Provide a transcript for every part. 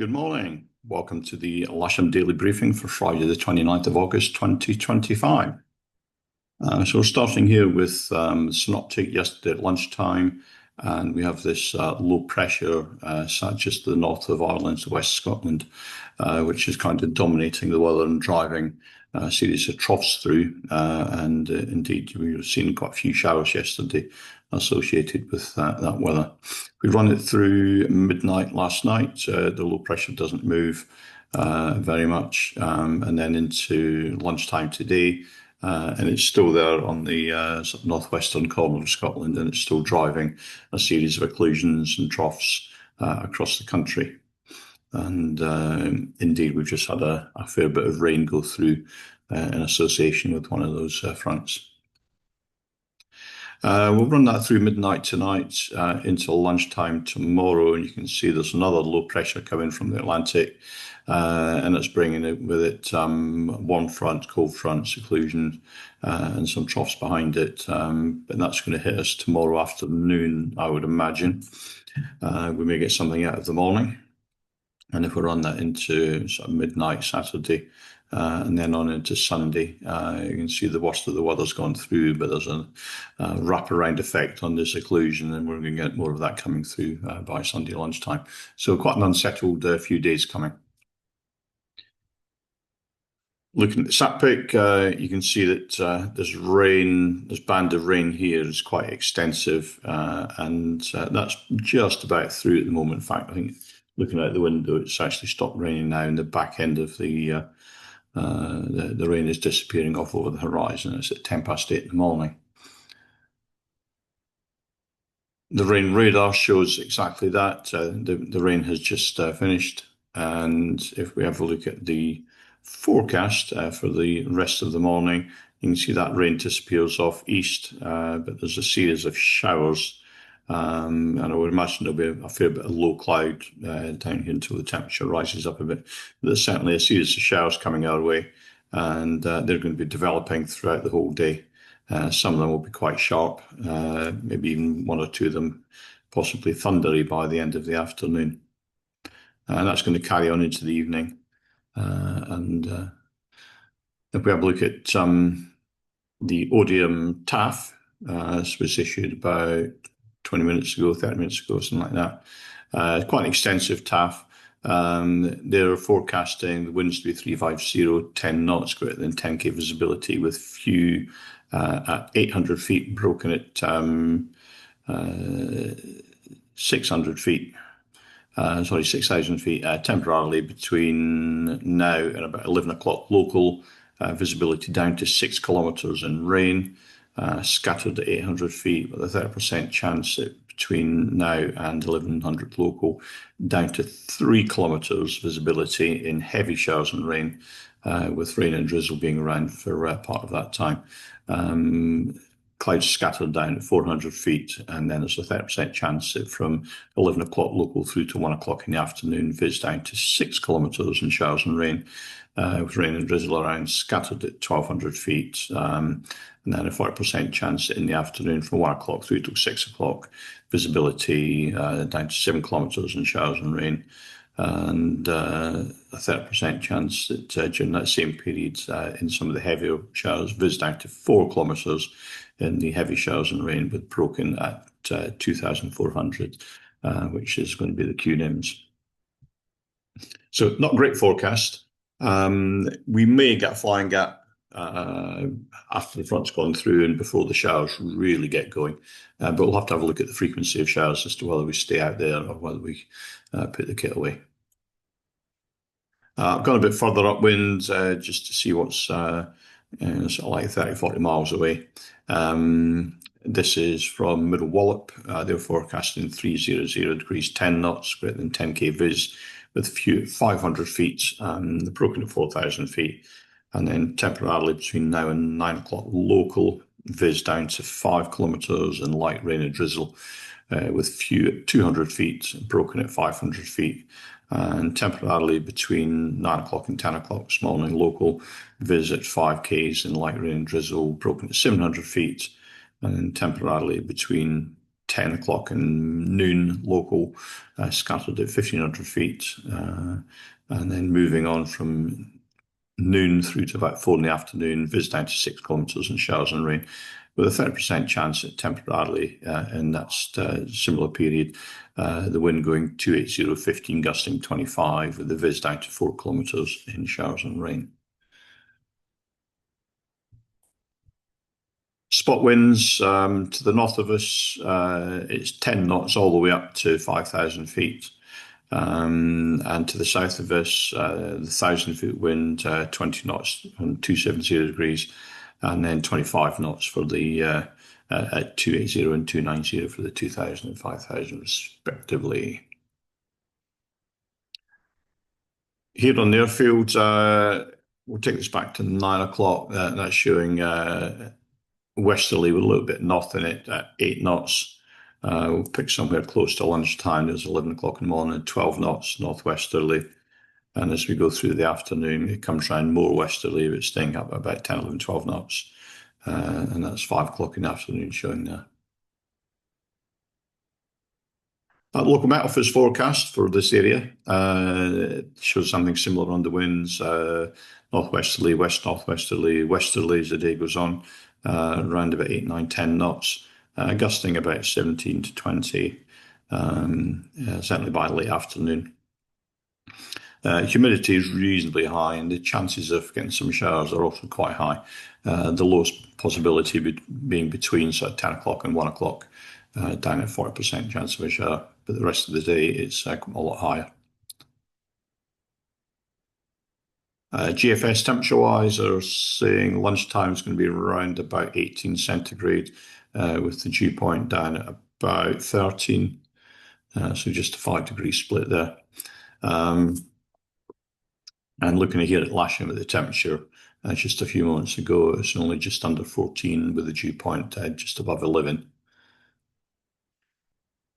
Good morning. Welcome to the Lasham Daily Briefing for Friday, the 29th of August, 2025. So we're starting here with synoptic yesterday at lunchtime, and we have this low pressure sat just to the north of Ireland to West Scotland, which is kind of dominating the weather and driving a series of troughs through. Indeed, we were seeing quite a few showers yesterday associated with that weather. We run it through midnight last night. The low pressure doesn't move very much, and then into lunchtime today. And it's still there on the sort of northwestern corner of Scotland, and it's still driving a series of occlusions and troughs across the country. And indeed, we've just had a fair bit of rain go through in association with one of those fronts. We'll run that through midnight tonight into lunchtime tomorrow, and you can see there's another low pressure coming from the Atlantic, and it's bringing it with it warm front, cold front, seclusion, and some troughs behind it. But that's going to hit us tomorrow afternoon, I would imagine. We may get something out of the morning. And if we run that into sort of midnight Saturday and then on into Sunday, you can see the worst of the weather's gone through, but there's a wraparound effect on this occlusion, and we're going to get more of that coming through by Sunday lunchtime. So quite an unsettled few days coming. Looking at the SatPic, you can see that this band of rain here is quite extensive, and that's just about through at the moment. In fact, I think looking out the window, it's actually stopped raining now, and the back end of the rain is disappearing off over the horizon. It's at 8:10 in the morning. The rain radar shows exactly that. The rain has just finished, and if we have a look at the forecast for the rest of the morning, you can see that rain disappears off east, but there's a series of showers. And I would imagine there'll be a fair bit of low cloud down here until the temperature rises up a bit. But there's certainly a series of showers coming our way, and they're going to be developing throughout the whole day. Some of them will be quite sharp, maybe even one or two of them possibly thundery by the end of the afternoon. And that's going to carry on into the evening. If we have a look at the Odium TAF, this was issued about 20 minutes ago, 30 minutes ago, something like that. Quite an extensive TAF. They're forecasting the winds to be 350, 10 knots, greater than 10k visibility, with few at 800 feet, broken at 600 feet. 6,000 feet, temporarily between now and about 11 o'clock local, visibility down to 6 kilometres in rain, scattered at 800 feet with a 30% chance between now and 1100 local, down to 3 kilometres visibility in heavy showers and rain, with rain and drizzle being around for part of that time. Clouds scattered down at 400 feet, and then there's a 30% chance that from 11 o'clock local through to 1 o'clock in the afternoon, viz down to 6 kilometres in showers and rain, with rain and drizzle around, scattered at 1,200 feet, and then a 40% chance in the afternoon from 1 o'clock through to 6 o'clock, visibility down to 7 kilometres in showers and rain, and a 30% chance that during that same period in some of the heavier showers, viz down to 4 kilometres in the heavy showers and rain, with broken at 2,400, which is going to be the QNIMs. So not a great forecast. We may get a flying gap after the front's gone through and before the showers really get going. But we'll have to have a look at the frequency of showers as to whether we stay out there or whether we put the kit away. I've gone a bit further upwind just to see what's sort of like 30, 40 miles away. This is from Middle Wallop. They're forecasting 300 degrees, 10 knots, greater than 10k viz, with few 500 feet, broken at 4,000 feet, and then temporarily between now and 9 o'clock local, viz down to 5 kilometres and light rain and drizzle, with few at 200 feet, broken at 500 feet, and temporarily between 9 o'clock and 10 o'clock this morning local, viz at 5k's in light rain and drizzle, broken at 700 feet, and then temporarily between 10 o'clock and noon local, scattered at 1,500 feet, and then moving on from noon through to about 4 in the afternoon, viz down to 6 kilometres and showers and rain, with a 30% chance at temporarily in that similar period. The wind going 280, 15 gusting 25, with the viz down to 4 kilometres in showers and rain. Spot winds to the north of us, it's 10 knots all the way up to 5,000 feet. And to the south of us, the 1,000-foot wind, 20 knots and 270 degrees, and then 25 knots for the at 280 and 290 for the 2,000 and 5,000 respectively. Here on the airfield, we'll take this back to 9 o'clock. That's showing westerly with a little bit north in it at 8 knots. We'll pick somewhere close to lunchtime. There's 11 o'clock in the morning, 12 knots northwesterly. And as we go through the afternoon, it comes round more westerly, but staying up about 10, 11, 12 knots. And that's 5 o'clock in the afternoon showing there. Local Met Office forecast for this area shows something similar on the winds, northwesterly, west northwesterly, westerly as the day goes on, around about 8, 9, 10 knots, gusting about 17 to 20, certainly by late afternoon. Humidity is reasonably high, and the chances of getting some showers are also quite high. The lowest possibility being between 10 o'clock and 1 o'clock, down at 40% chance of a shower, but the rest of the day it's a lot higher. GFS temperature-wise are saying lunchtime is going to be around about 18 centigrade, with the dew point down at about 13, so just a 5-degree split there. And looking here at Lasham at the temperature, just a few moments ago, it's only just under 14 with the dew point just above 11.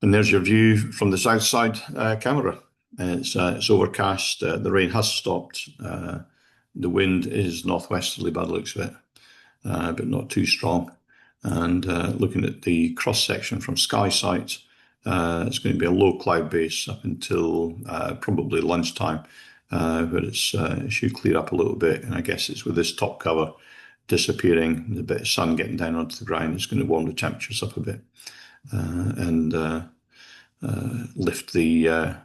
And there's your view from the south side camera. It's overcast. The rain has stopped. The wind is northwesterly by the looks of it, but not too strong. And looking at the cross section from sky sight, it's going to be a low cloud base up until probably lunchtime. But it should clear up a little bit, and I guess it's with this top cover disappearing, the bit of sun getting down onto the ground, it's going to warm the temperatures up a bit and lift the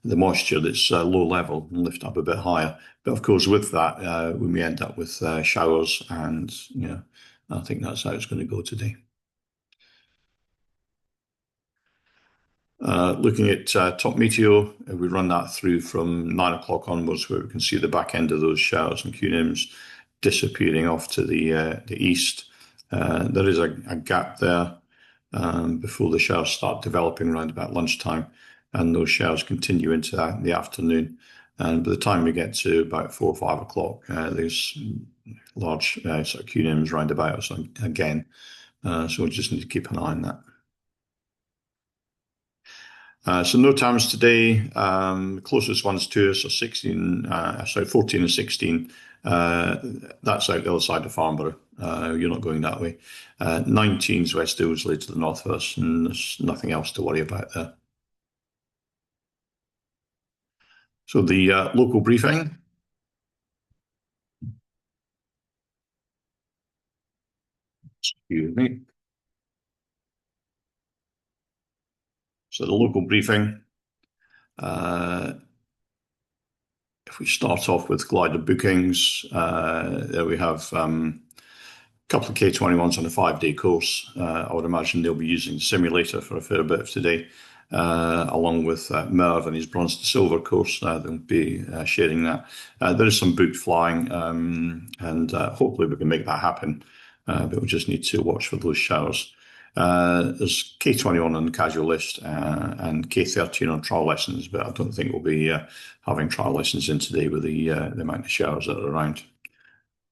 moisture that's low level and lift up a bit higher. But of course, with that, we may end up with showers, and I think that's how it's going to go today. Looking at top meteo, we run that through from 9 o'clock onwards, where we can see the back end of those showers and cumulonimbs disappearing off to the east. There is a gap there before the showers start developing around about lunchtime, and those showers continue into the afternoon. And by the time we get to about 4 or 5 o'clock, there's large sort of cumulonimbs round about us again. So we just need to keep an eye on that. So no times today. The closest ones to us are 14 and 16. That's out the other side of Farnborough. You're not going that way. 19's West Ilsley to the north of us, and there's nothing else to worry about there. So the local briefing. Excuse me. So the local briefing. If we start off with glider bookings, there we have a couple of K21s on a 5-day course. I would imagine they'll be using the simulator for a fair bit of today, along with Merv and his bronze to silver course. They'll be sharing that. There is some booked flying, and hopefully we can make that happen, but we just need to watch for those showers. There's K21 on the casual list and K13 on trial lessons, but I don't think we'll be having trial lessons in today with the amount of showers that are around.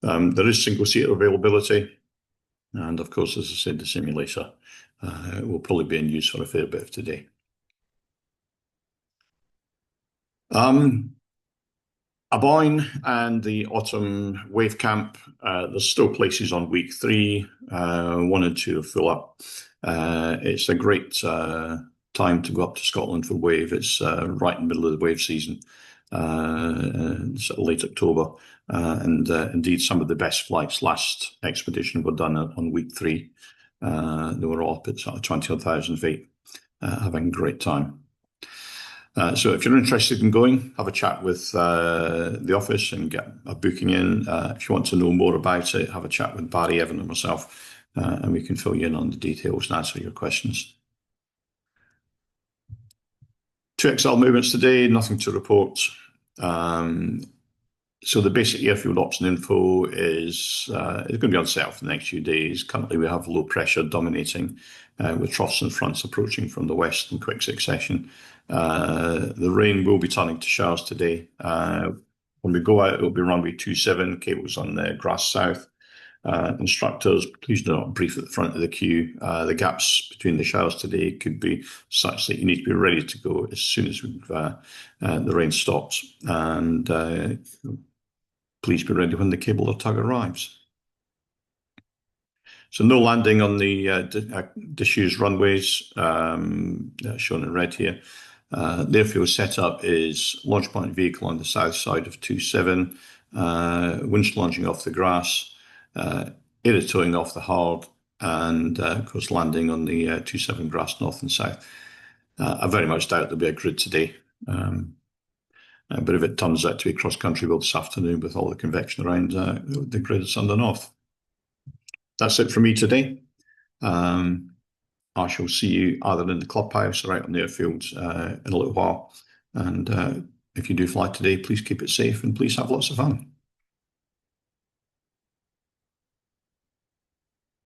There is single seater availability, and of course, as I said, the simulator will probably be in use for a fair bit of today. Aboyne and the autumn wave camp, there's still places on week 3. 1 and 2 are full up. It's a great time to go up to Scotland for wave. It's right in the middle of the wave season, sort of late October. Indeed, some of the best flights last expedition were done on week 3. They were all up at sort of 20,000 feet, having a great time. So if you're interested in going, have a chat with the office and get a booking in. If you want to know more about it, have a chat with Barry, Evan and myself, and we can fill you in on the details and answer your questions. 2XL movements today, nothing to report. So the basic airfield option info is going to be on set for the next few days. Currently, we have low pressure dominating with troughs and fronts approaching from the west in quick succession. The rain will be turning to showers today. When we go out, it will be runway 27, cables on the grass south. Instructors, please do not brief at the front of the queue. The gaps between the showers today could be such that you need to be ready to go as soon as the rain stops. And please be ready when the cable or tug arrives. So no landing on the disused runways, shown in red here. The airfield setup is launch point vehicle on the south side of 27, winch launching off the grass, air towing off the hard, and of course landing on the 27 grass north and south. I very much doubt there'll be a grid today. But if it turns out to be cross-country well this afternoon with all the convection around, the grid is on the north. That's it for me today. I shall see you either in the clubhouse or out on the airfield in a little while. And if you do fly today, please keep it safe and please have lots of fun.